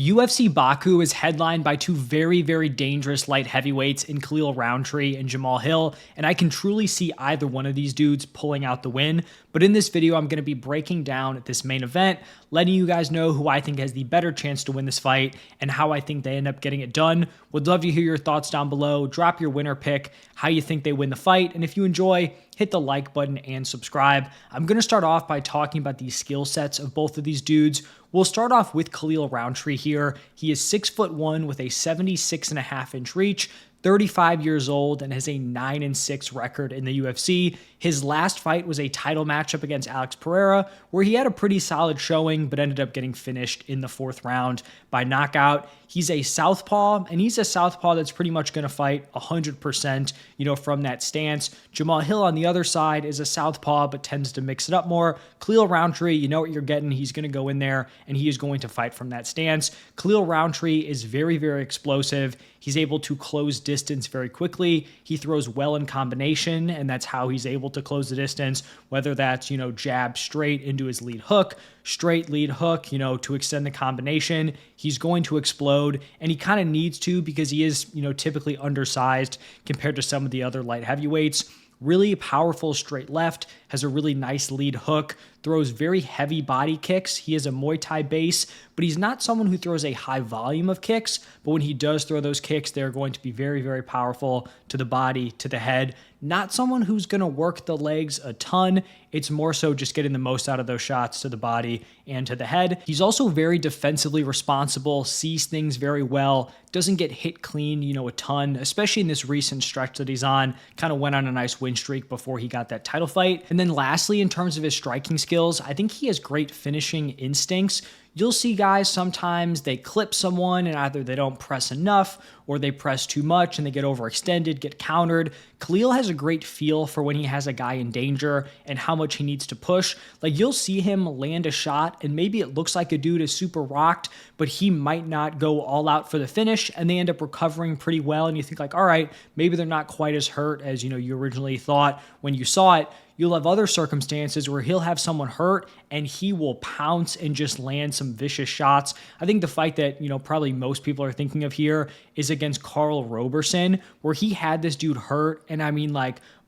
UFC Baku is headlined by two very, very dangerous light heavyweights in Khalil Rountree and Jamal Hill, and I can truly see either one of these dudes pulling out the win. But in this video, I'm going to be breaking down this main event, letting you guys know who I think has the better chance to win this fight and how I think they end up getting it done. Would love to hear your thoughts down below. Drop your winner pick, how you think they win the fight, and if you enjoy, hit the like button and subscribe. I'm going to start off by talking about the skill sets of both of these dudes. We'll start off with Khalil Rountree here. He is 6'1" with a 76.5-inch reach, 35 years old, and has a 9-6 record in the UFC. His last fight was a title matchup against Alex Pereira, where he had a pretty solid showing, but ended up getting finished in the 4th round by knockout. He's a southpaw, and he's a southpaw that's pretty much going to fight 100%, from that stance. Jamal Hill on the other side is a southpaw, but tends to mix it up more. Khalil Rountree, you know what you're getting. He's going to go in there, and he is going to fight from that stance. Khalil Rountree is very, very explosive. He's able to close distance very quickly. He throws well in combination, and that's how he's able to close the distance, whether that's, jab straight into his lead hook, straight lead hook, to extend the combination. He's going to explode, and he kind of needs to because he is, typically undersized compared to some of the other light heavyweights. Really powerful straight left, has a really nice lead hook, throws very heavy body kicks. He has a Muay Thai base, but he's not someone who throws a high volume of kicks. But when he does throw those kicks, they're going to be very, very powerful to the body, to the head. Not someone who's going to work the legs a ton. It's more so just getting the most out of those shots to the body and to the head. He's also very defensively responsible, sees things very well, doesn't get hit clean, a ton, especially in this recent stretch that he's on. Kind of went on a nice win streak before he got that title fight. And then lastly, in terms of his striking skills, I think he has great finishing instincts. You'll see guys sometimes they clip someone and either they don't press enough or they press too much and they get overextended, get countered. Khalil has a great feel for when he has a guy in danger and how much he needs to push. Like you'll see him land a shot and maybe it looks like a dude is super rocked, but he might not go all out for the finish and they end up recovering pretty well. And you think like, all right, maybe they're not quite as hurt as you originally thought when you saw it. You'll have other circumstances where he'll have someone hurt and he will pounce and just land some vicious shots. I think the fight that, probably most people are thinking of here is against Carl Roberson, where he had this dude hurt and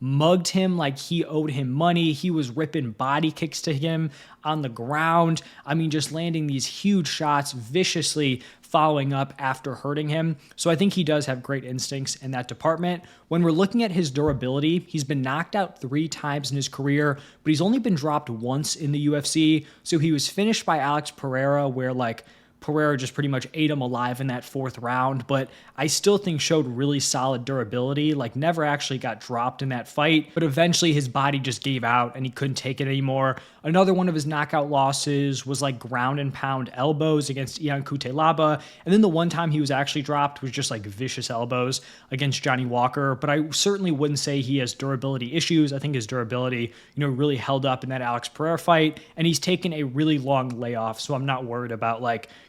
mugged him like he owed him money. He was ripping body kicks to him on the ground. Just landing these huge shots viciously, following up after hurting him. So I think he does have great instincts in that department. When we're looking at his durability, he's been knocked out 3 times in his career, but he's only been dropped once in the UFC. So he was finished by Alex Pereira, where Pereira just pretty much ate him alive in that 4th round, but I still think showed really solid durability, never actually got dropped in that fight, but eventually his body just gave out and he couldn't take it anymore. Another one of his knockout losses was ground and pound elbows against Ian Cutelaba, and then the one time he was actually dropped was just vicious elbows against Johnny Walker, but I certainly wouldn't say he has durability issues. I think his durability, really held up in that Alex Pereira fight, and he's taken a really long layoff, so I'm not worried about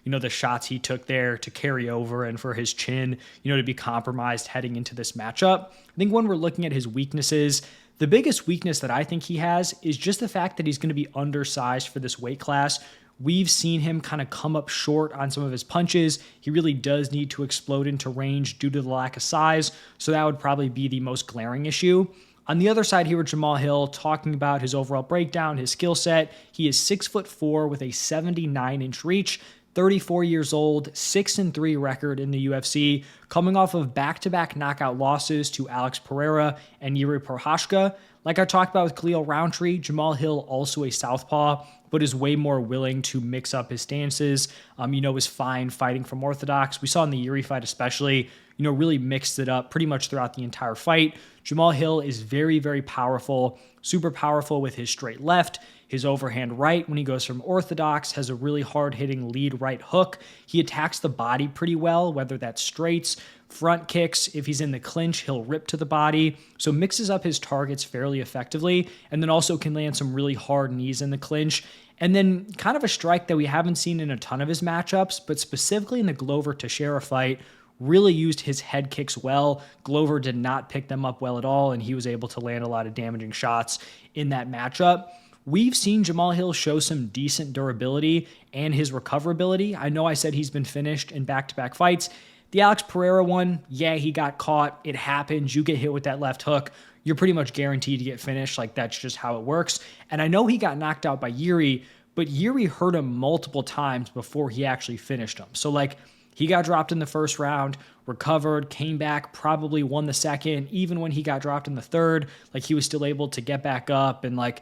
the shots he took there to carry over and for his chin, to be compromised heading into this matchup. I think when we're looking at his weaknesses, the biggest weakness that I think he has is just the fact that he's going to be undersized for this weight class. We've seen him kind of come up short on some of his punches. He really does need to explode into range due to the lack of size, so that would probably be the most glaring issue. On the other side here with Jamal Hill, talking about his overall breakdown, his skill set, he is 6'4" with a 79-inch reach, 34 years old, 6-3 record in the UFC, coming off of back-to-back knockout losses to Alex Pereira and Yuri Prochazka. Like I talked about with Khalil Rountree, Jamal Hill also a southpaw, but is way more willing to mix up his stances. Is fine fighting from orthodox. We saw in the Yuri fight especially, really mixed it up pretty much throughout the entire fight. Jamal Hill is very, very powerful, super powerful with his straight left. His overhand right, when he goes from orthodox, has a really hard-hitting lead right hook. He attacks the body pretty well, whether that's straights, front kicks. If he's in the clinch, he'll rip to the body. So mixes up his targets fairly effectively, and then also can land some really hard knees in the clinch. And then kind of a strike that we haven't seen in a ton of his matchups, but specifically in the Glover Teixeira fight, really used his head kicks well. Glover did not pick them up well at all, and he was able to land a lot of damaging shots in that matchup. we've seen Jamal Hill show some decent durability and his recoverability. I know I said he's been finished in back-to-back fights. The Alex Pereira one, yeah, he got caught. It happens. You get hit with that left hook, you're pretty much guaranteed to get finished. Like, that's just how it works. And I know he got knocked out by Yuri, but Yuri hurt him multiple times before he actually finished him. So, like, he got dropped in the first round, recovered, came back, probably won the second. Even when he got dropped in the third, like, he was still able to get back up and, like,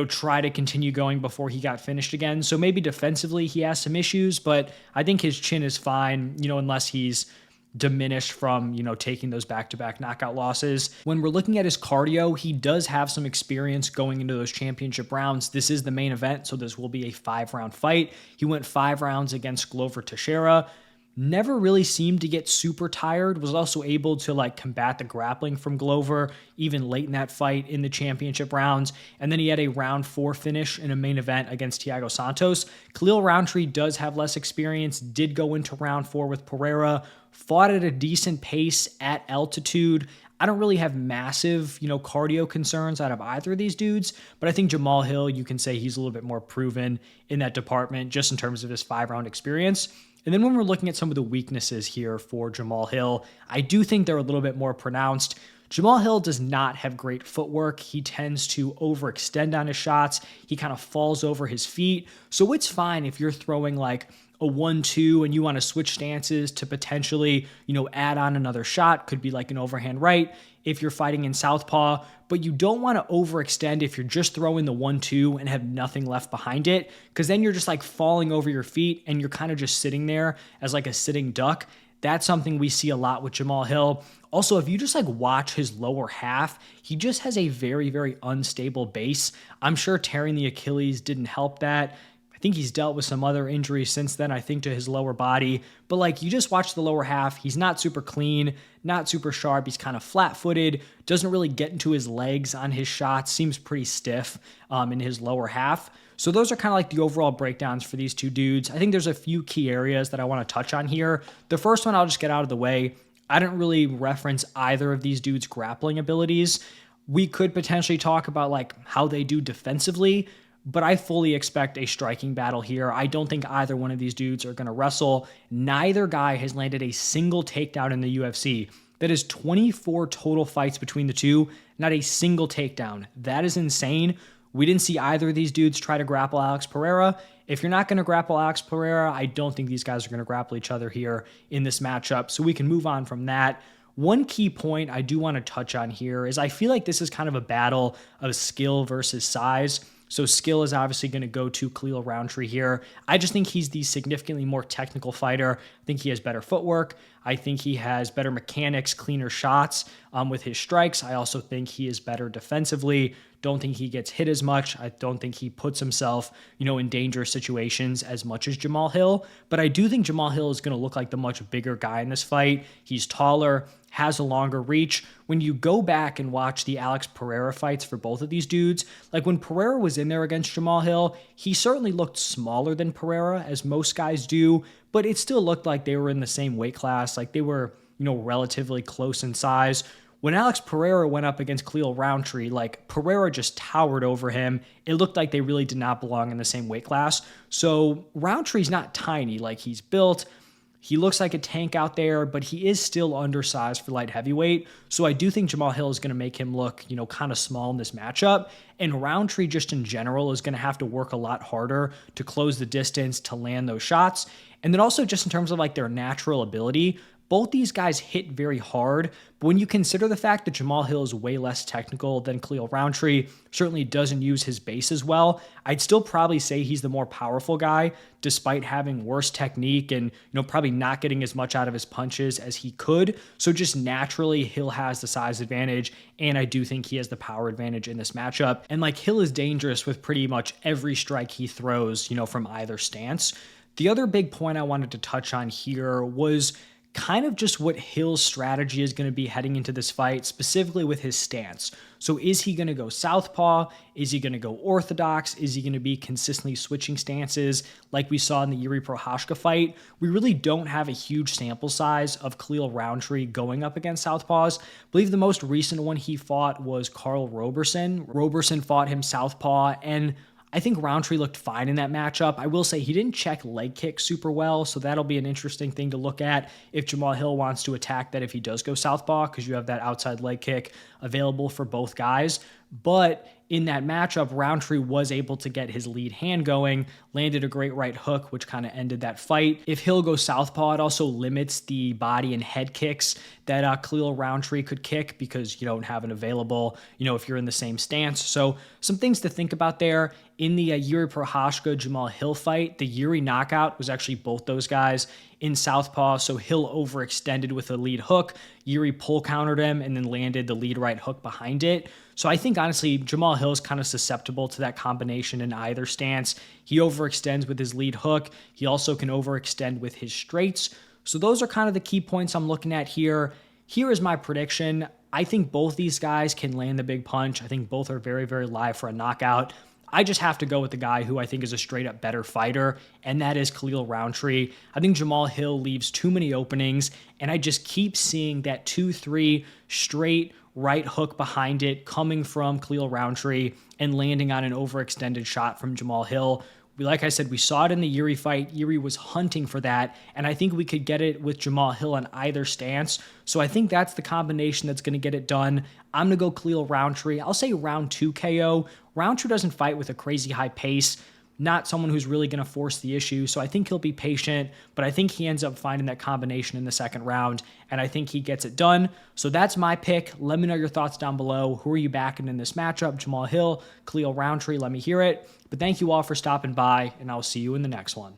try to continue going before he got finished again. So maybe defensively he has some issues, but I think his chin is fine, unless he's diminished from, taking those back-to-back knockout losses. When we're looking at his cardio, he does have some experience going into those championship rounds. This is the main event, so this will be a 5-round fight. He went 5 rounds against Glover Teixeira. Never really seemed to get super tired, was also able to like combat the grappling from Glover even late in that fight in the championship rounds. And then he had a round 4 finish in a main event against Thiago Santos. Khalil Rountree does have less experience, did go into round 4 with Pereira, fought at a decent pace at altitude. I don't really have massive, cardio concerns out of either of these dudes, but I think Jamal Hill, you can say he's a little bit more proven in that department just in terms of his 5-round experience. And then when we're looking at some of the weaknesses here for Jamal Hill, I do think they're a little bit more pronounced. Jamal Hill does not have great footwork. He tends to overextend on his shots. He kind of falls over his feet. So it's fine if you're throwing like a 1-2 and you want to switch stances to potentially, add on another shot. Could be like an overhand right if you're fighting in southpaw, but you don't want to overextend if you're just throwing the 1-2 and have nothing left behind it, because then you're just like falling over your feet and you're kind of just sitting there as like a sitting duck. That's something we see a lot with Jamal Hill. Also, if you just like watch his lower half, he just has a very, very unstable base. I'm sure tearing the Achilles didn't help that. I think he's dealt with some other injuries since then, I think, to his lower body. But like, you just watch the lower half, he's not super clean, not super sharp. He's kind of flat-footed, doesn't really get into his legs on his shots, seems pretty stiff in his lower half. So those are kind of like the overall breakdowns for these two dudes. I think there's a few key areas that I want to touch on here. The first one I'll just get out of the way. I didn't really reference either of these dudes' grappling abilities. We could potentially talk about like how they do defensively, but I fully expect a striking battle here. I don't think either one of these dudes are going to wrestle. Neither guy has landed a single takedown in the UFC. That is 24 total fights between the two, not a single takedown. That is insane. We didn't see either of these dudes try to grapple Alex Pereira. If you're not going to grapple Alex Pereira, I don't think these guys are going to grapple each other here in this matchup. So we can move on from that. One key point I do want to touch on here is I feel like this is kind of a battle of skill versus size. So skill is obviously going to go to Khalil Rountree here. I just think he's the significantly more technical fighter. I think he has better footwork. I think he has better mechanics, cleaner shots with his strikes. I also think he is better defensively. Don't think he gets hit as much. I don't think he puts himself, in dangerous situations as much as Jamal Hill. But I do think Jamal Hill is going to look like the much bigger guy in this fight. He's taller, has a longer reach. When you go back and watch the Alex Pereira fights for both of these dudes, like when Pereira was in there against Jamal Hill, he certainly looked smaller than Pereira, as most guys do, but it still looked like they were in the same weight class, like they were, relatively close in size. When Alex Pereira went up against Khalil Rountree, like Pereira just towered over him. It looked like they really did not belong in the same weight class. So Rountree's not tiny, like he's built. He looks like a tank out there, but he is still undersized for light heavyweight. So I do think Jamal Hill is going to make him look, kind of small in this matchup. And Rountree just in general is going to have to work a lot harder to close the distance, to land those shots. And then also just in terms of like their natural ability, both these guys hit very hard, but when you consider the fact that Jamal Hill is way less technical than Khalil Rountree, certainly doesn't use his base as well, I'd still probably say he's the more powerful guy, despite having worse technique and probably not getting as much out of his punches as he could. So just naturally, Hill has the size advantage, and I do think he has the power advantage in this matchup. And like Hill is dangerous with pretty much every strike he throws, from either stance. The other big point I wanted to touch on here was kind of just what Hill's strategy is going to be heading into this fight, specifically with his stance. So is he going to go southpaw? Is he going to go orthodox? Is he going to be consistently switching stances like we saw in the Yuri Prochazka fight? We really don't have a huge sample size of Khalil Rountree going up against southpaws. I believe the most recent one he fought was Carl Roberson. Roberson fought him southpaw, and I think Rountree looked fine in that matchup. I will say he didn't check leg kick super well, so that'll be an interesting thing to look at if Jamal Hill wants to attack that if he does go southpaw, because you have that outside leg kick available for both guys. But in that matchup, Rountree was able to get his lead hand going, landed a great right hook, which kind of ended that fight. If Hill goes southpaw, it also limits the body and head kicks that Khalil Rountree could kick because you don't have an available, if you're in the same stance. So some things to think about there. In the Yuri Prochazka Jamal Hill fight, the Yuri knockout was actually both those guys in southpaw. So Hill overextended with a lead hook. Yuri pull countered him and then landed the lead right hook behind it. So I think honestly, Jamal Hill is kind of susceptible to that combination in either stance. He overextends with his lead hook. He also can overextend with his straights. So those are kind of the key points I'm looking at here. Here is my prediction. I think both these guys can land the big punch. I think both are very, very live for a knockout. I just have to go with the guy who I think is a straight up better fighter, and that is Khalil Rountree. I think Jamal Hill leaves too many openings, and I just keep seeing that 2-3 straight right hook behind it coming from Khalil Rountree and landing on an overextended shot from Jamal Hill. Like I said, we saw it in the Yuri fight. Yuri was hunting for that, and I think we could get it with Jamal Hill on either stance. So I think that's the combination that's going to get it done. I'm going to go Khalil Rountree. I'll say round 2 KO. Rountree doesn't fight with a crazy high pace, not someone who's really going to force the issue. So I think he'll be patient, but I think he ends up finding that combination in the second round, and I think he gets it done. So that's my pick. Let me know your thoughts down below. Who are you backing in this matchup? Jamal Hill, Khalil Rountree? Let me hear it. But thank you all for stopping by, and I'll see you in the next one.